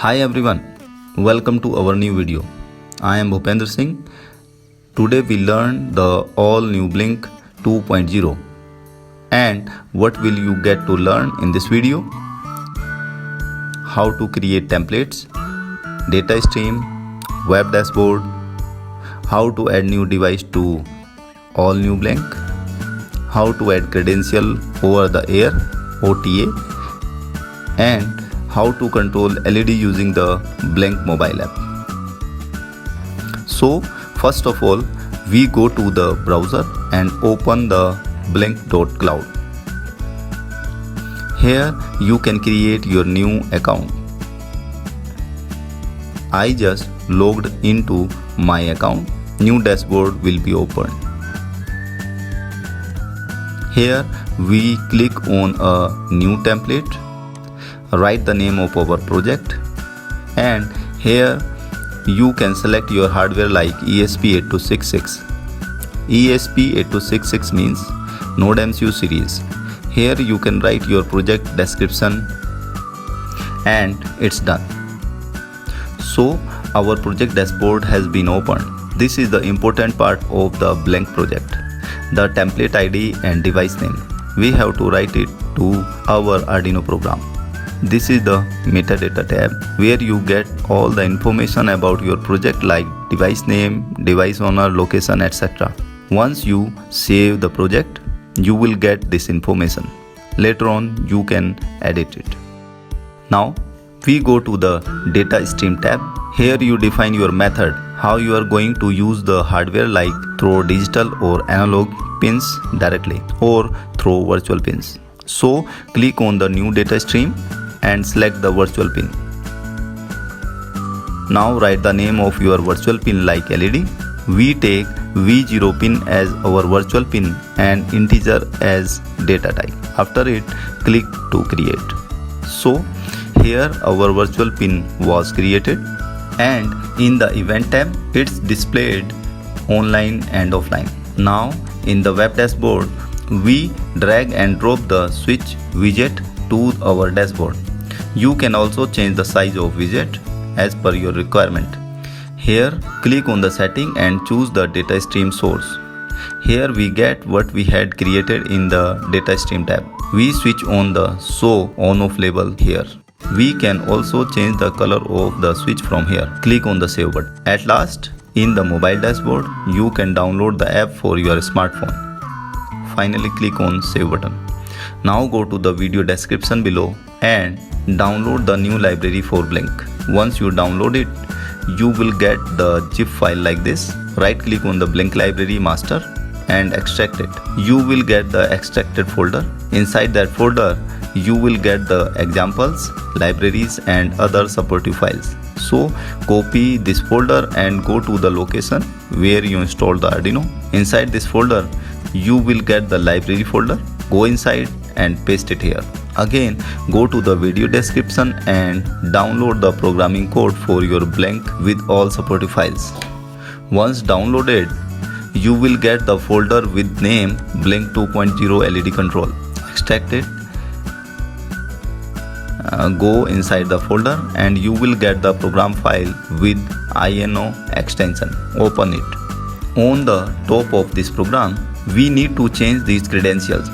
Hi everyone, welcome to our new video. I am Bhupendra Singh. Today we learn the all new Blynk 2.0 and what will you get to learn in this video? How to create templates, DataStream, web dashboard, how to add new device to all new Blynk, how to add credential over the air OTA, and how to control LED using the Blynk mobile app. So first of all, we go to the browser and open the Blynk.2.0. Here you can create your new account. I just logged into my account. New dashboard will be opened. Here we click on a new template. Write the name of our project, and here you can select your hardware like ESP8266. ESP8266 means NodeMCU series. Here you can write your project description and it's done. So our project dashboard has been opened. This is the important part of the Blynk project, the template ID and device name. We have to write it to our Arduino program. This is the Metadata Tab where you get all the information about your project like device name, device owner, location, etc. Once you save the project, you will get this information. Later on, you can edit it. Now, we go to the DataStream tab. Here you define your method, how you are going to use the hardware like through digital or analog pins directly or through virtual pins. So, click on the new data stream and select the virtual pin. Now write the name of your virtual pin like LED. We take V0 pin as our virtual pin and integer as data type. After it, click to create. So here our virtual pin was created, and in the event tab it's displayed online and offline. Now in the web dashboard, we drag and drop the switch widget to our dashboard. You can also change the size of widget as per your requirement. Here, click on the setting and choose the data stream source. Here we get what we had created in the data stream tab. We switch on the show on off label here. We can also change the color of the switch from here. Click on the save button. At last, in the mobile dashboard, you can download the app for your smartphone. Finally, click on save button. Now go to the video description below and download the new library for Blynk. Once you download it, you will get the zip file like this. Right click on the Blynk library master and extract it. You will get the extracted folder. Inside that folder, you will get the examples, libraries and other supportive files. So copy this folder and go to the location where you install the Arduino. Inside this folder, you will get the library folder. Go inside and paste it here. Again, go to the video description and download the programming code for your Blynk with all supportive files. Once downloaded, you will get the folder with name Blynk2.0 LED control. Extract it. Go inside the folder and you will get the program file with INO extension. Open it. On the top of this program, we need to change these credentials.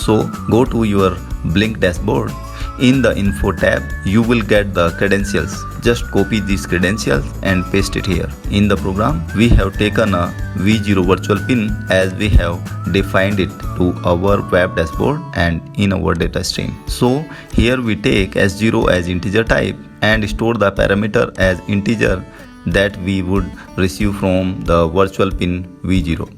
So go to your Blynk dashboard. In the info tab, you will get the credentials. Just copy these credentials and paste it here. In the program, we have taken a V0 virtual pin as we have defined it to our web dashboard and in our data stream. So here we take S0 as integer type and store the parameter as integer that we would receive from the virtual pin V0.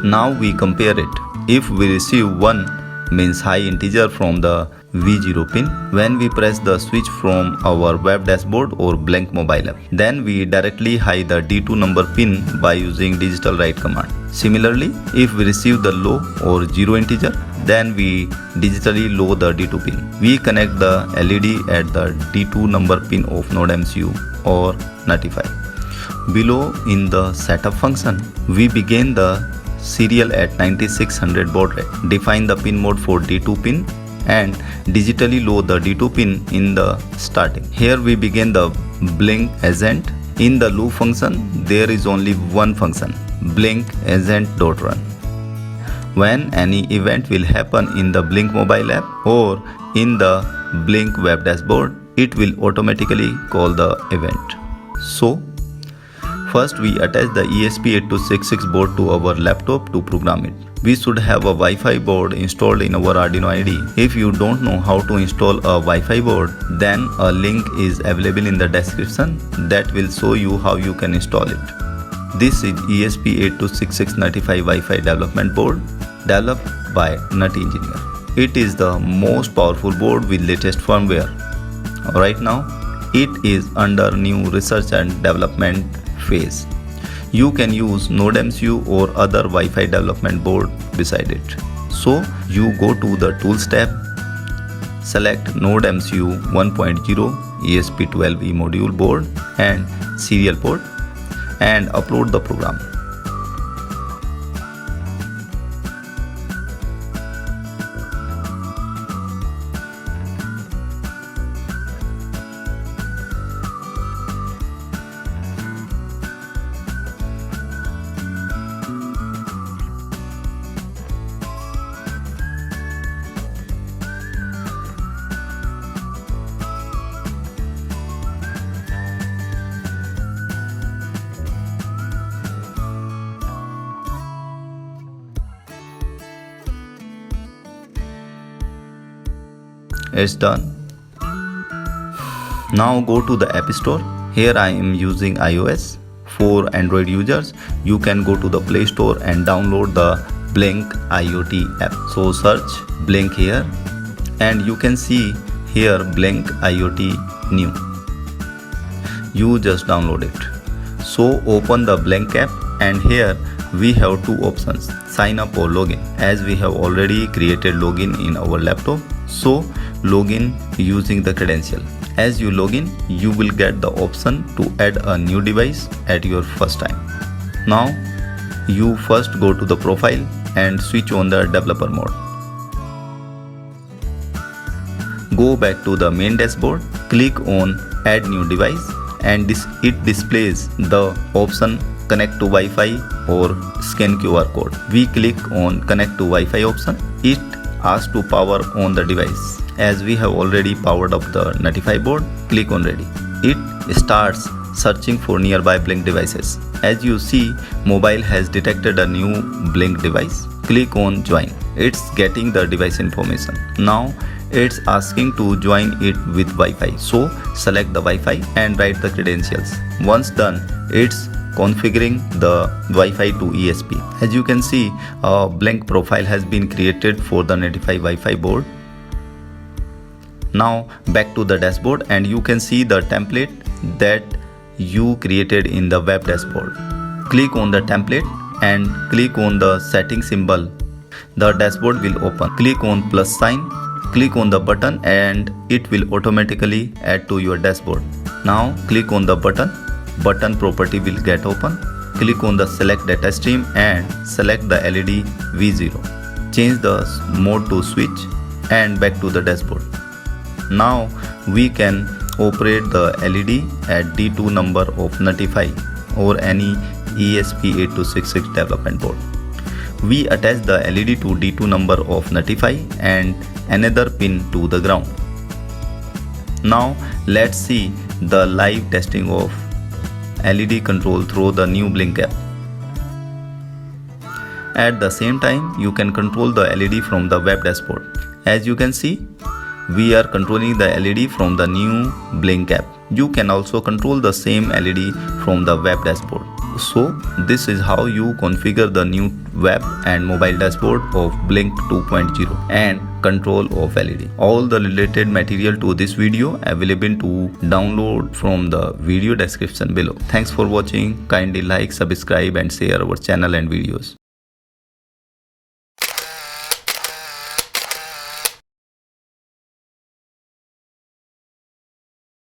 Now we compare it. If we receive 1 means high integer from the V0 pin when we press the switch from our web dashboard or Blynk mobile app. Then we directly hide the D2 number pin by using digital write command. Similarly, if we receive the low or 0 integer, then we digitally low the D2 pin. We connect the LED at the D2 number pin of NodeMCU or Nuttyfi. Below in the setup function, we begin the serial at 9600 baud rate. Define the pin mode for D2 pin and digitally load the D2 pin in the starting. Here we begin the Blynk agent. In the loop function, there is only one function, Blynk agent.run. When any event will happen in the Blynk mobile app or in the Blynk web dashboard, it will automatically call the event. So, first we attach the ESP8266 board to our laptop to program it. We should have a Wi-Fi board installed in our Arduino IDE. If you don't know how to install a Wi-Fi board, then a link is available in the description that will show you how you can install it. This is ESP8266 Nuttyfi Wi-Fi development board developed by Nutty engineer. It is the most powerful board with latest firmware. Right now, it is under new research and development phase. You can use NodeMCU or other Wi-Fi development board beside it. So you go to the Tools tab, select NodeMCU 1.0 ESP12E module board and serial port and upload the program. It's done. Now go to the App Store. Here I am using iOS. For Android users, you can go to the Play Store and download the Blynk IoT app. So search Blynk here and you can see here Blynk IoT new. You just download it. So open the Blynk app and here we have two options, sign up or login. As we have already created login in our laptop, so login using the credential. As you login, you will get the option to add a new device at your first time. Now you first go to the profile and switch on the developer mode. Go back to the main dashboard, click on add new device and it displays the option connect to Wi-Fi or scan QR code. We click on connect to Wi-Fi option. It asks to power on the device. As we have already powered up the Nuttyfi board, click on ready. It starts searching for nearby Blynk devices. As you see, mobile has detected a new Blynk device. Click on join. It's getting the device information. Now it's asking to join it with Wi-Fi. So select the Wi-Fi and write the credentials. Once done, it's configuring the Wi-Fi to ESP. As you can see, a Blynk profile has been created for the Nuttyfi Wifi board. Now back to the dashboard and you can see the template that you created in the web dashboard. Click on the template and click on the setting symbol. The dashboard will open. Click on plus sign, click on the button and it will automatically add to your dashboard. Now click on the button property will get open. Click on the select DataStream and select the LED V0. Change the mode to switch and back to the dashboard. Now we can operate the LED at D2 number of Nuttyfi or any ESP8266 development board. We attach the LED to D2 number of Nuttyfi and another pin to the ground. Now let's see the live testing of LED control through the new Blynk app. At the same time, you can control the LED from the web dashboard. As you can see, we are controlling the LED from the new Blynk app. You can also control the same LED from the web dashboard. So this is how you configure the new web and mobile dashboard of Blynk2.0 and control of LED. All the related material to this video available to download from the video description below. Thanks for watching. Kindly like, subscribe and share our channel and videos.